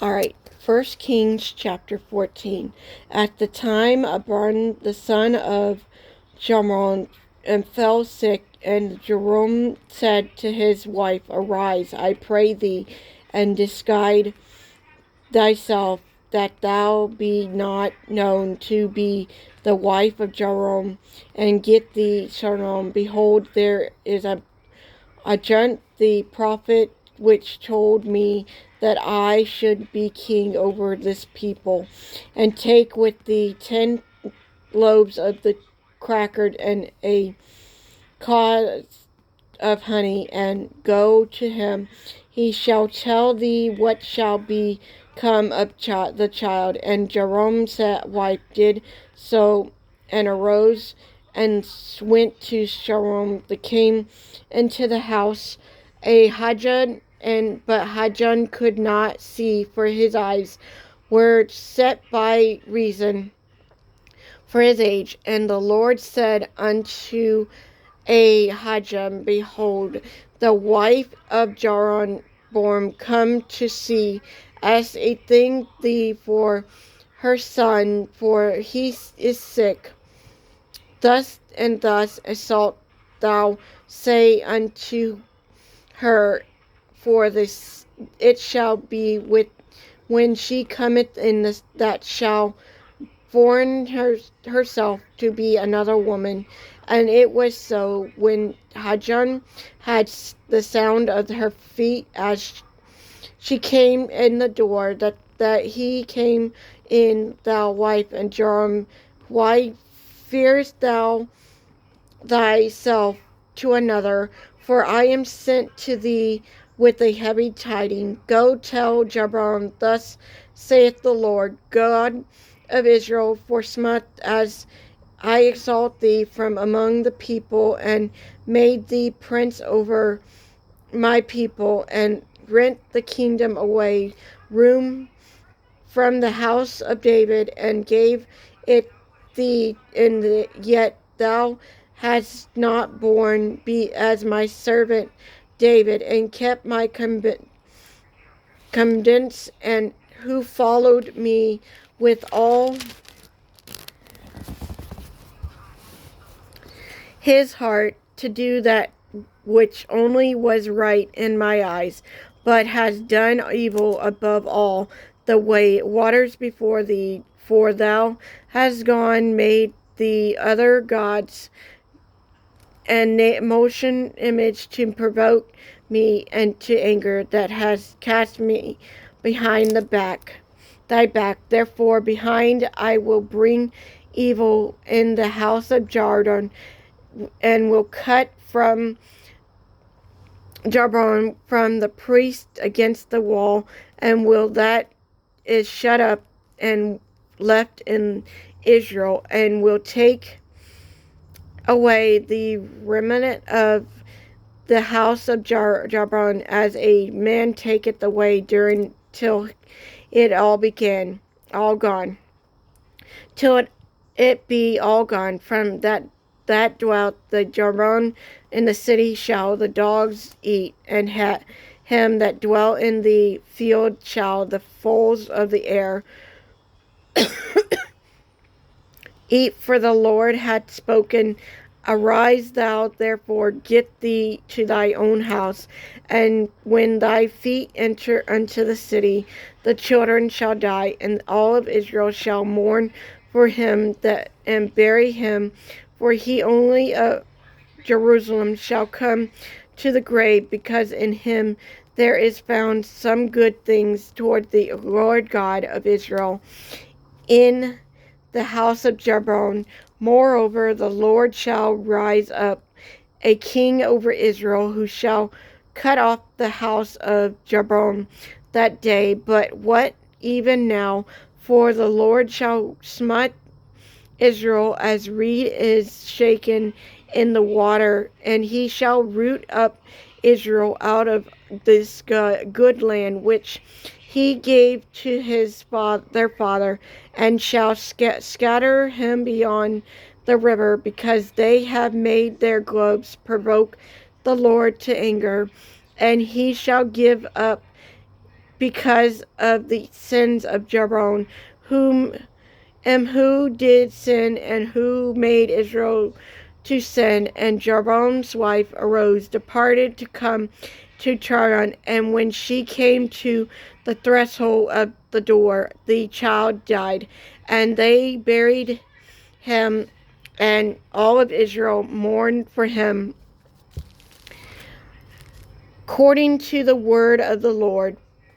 All right, 1 Kings chapter 14. At the time, Abram, the son of Jerome, fell sick, and Jerome said to his wife, Arise, I pray thee, and disguise thyself, that thou be not known to be the wife of Jerome, and get thee Shalom. Behold, there is a Agent the prophet, which told me that I should be king over this people, and take with thee 10 loaves of the crackered and a cause of honey, and go to him. He shall tell thee what shall become of the child. And Jerome's wife did so, and arose and went to Shalom. They came into the house but Hajan could not see, for his eyes were set by reason for his age. And the Lord said unto Ahijah, Behold, the wife of Jeroboam come to see as a thing thee for her son, for he is sick. Thus and thus shalt thou say unto her, for this it shall be when she cometh in this, that shall form herself to be another woman. And it was so, when Hajan had the sound of her feet as she came in the door, that he came in, Thou wife and Joram, why fearest thou thyself to another? For I am sent to thee with a heavy tiding. Go tell Joram, Thus saith the Lord God of Israel, Forasmuch as I exalt thee from among the people, and made thee prince over my people, and rent the kingdom away, room from the house of David, and gave it thee, yet thou hast not borne be as my servant David, and kept my commandments, and who followed me with all his heart, to do that which only was right in my eyes, but has done evil above all the way waters before thee. For thou hast gone, made the other gods and motion image to provoke me and to anger, that has cast me behind thy back. Therefore behind I will bring evil in the house of Jordan, and will cut from Jeroboam from the priest against the wall, and will that is shut up and left in Israel, and will take away the remnant of the house of Jeroboam, as a man taketh away during till it all gone, till it be all gone. From that dwelt the Jeroboam in the city shall the dogs eat, and him that dwell in the field shall the fowls of the air eat. For the Lord hath spoken. Arise thou therefore, get thee to thy own house, and when thy feet enter unto the city, the children shall die, and all of Israel shall mourn for him and bury him, for he only of Jerusalem shall come to the grave, because in him there is found some good things toward the Lord God of Israel in the house of Jeroboam. Moreover, the Lord shall rise up a king over Israel, who shall cut off the house of Jeroboam that day. But what even now? For the Lord shall smite Israel as reed is shaken in the water, and he shall root up Israel out of this good land which he gave to their father, and shall scatter him beyond the river, because they have made their globes provoke the Lord to anger. And he shall give up because of the sins of Jeroboam, who did sin and who made Israel to sin. And Jeroboam's wife arose, departed to come to Charan, and when she came to the threshold of the door, the child died, and they buried him, and all of Israel mourned for him, according to the word of the Lord,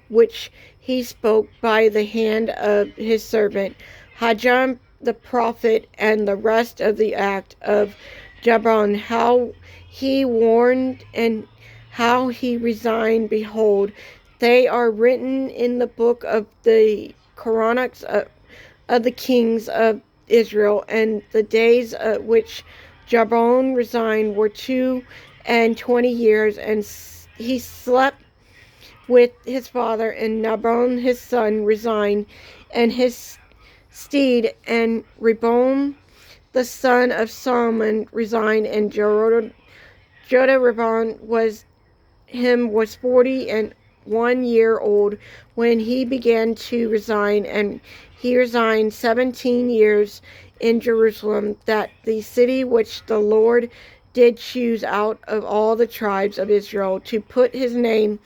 which he spoke by the hand of his servant Haggai the prophet, and the rest of the act of Jeroboam, how he warned and how he resigned. Behold, they are written in the book of the Chronicles of the kings of Israel. And the days which Jeroboam resigned were 22 years, and he slept with his father, and Nabon his son resigned, and his steed, and Rehoboam the son of Solomon resigned, and Jeroboam was 41 years old when he began to resign, and he resigned 17 years in Jerusalem, that the city which the Lord did choose out of all the tribes of Israel to put his name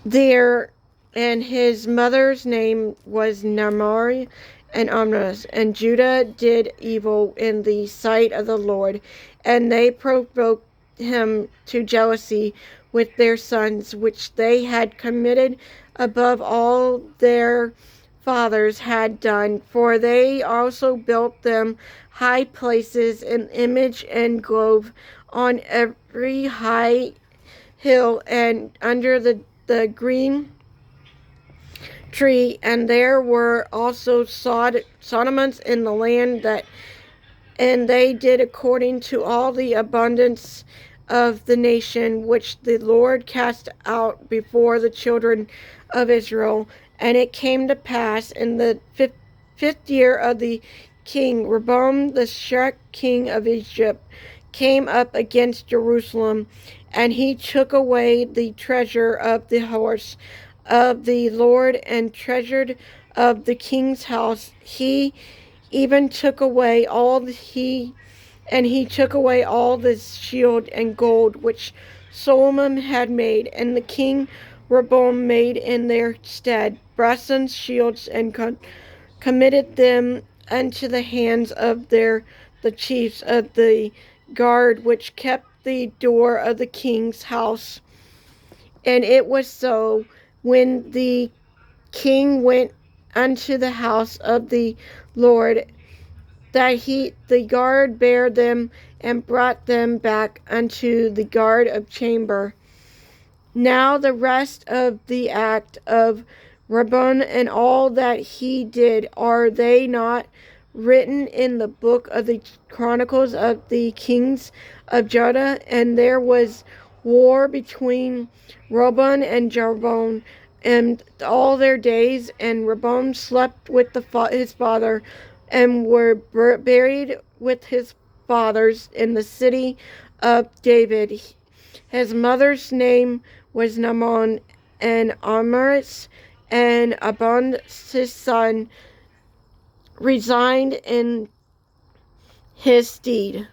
there. And his mother's name was Naamah and Amnas. And Judah did evil in the sight of the Lord, and they provoked him to jealousy with their sons, which they had committed above all their fathers had done. For they also built them high places, an image and grove on every high hill and under the green tree, and there were also Sodomites in the land, and they did according to all the abundance of the nation which the Lord cast out before the children of Israel. And it came to pass in the fifth year of the king Rehoboam, the Shech king of Egypt came up against Jerusalem, and he took away the treasure of the house of the Lord and treasured of the king's house. He even took away he took away all the shield and gold which Solomon had made, and the king Rehoboam made in their stead brazen shields, and committed them unto the hands of the chiefs of the guard which kept the door of the king's house. And it was so, when the king went unto the house of the Lord, that the guard bare them and brought them back unto the guard of chamber. Now the rest of the act of Rehoboam and all that he did, are they not written in the book of the Chronicles of the kings of Judah? And there was war between Rehoboam and Jeroboam and all their days, and Rehoboam slept with his father, and were buried with his fathers in the city of David. His mother's name was Naamah, and Amras, and Abon his son resigned in his stead.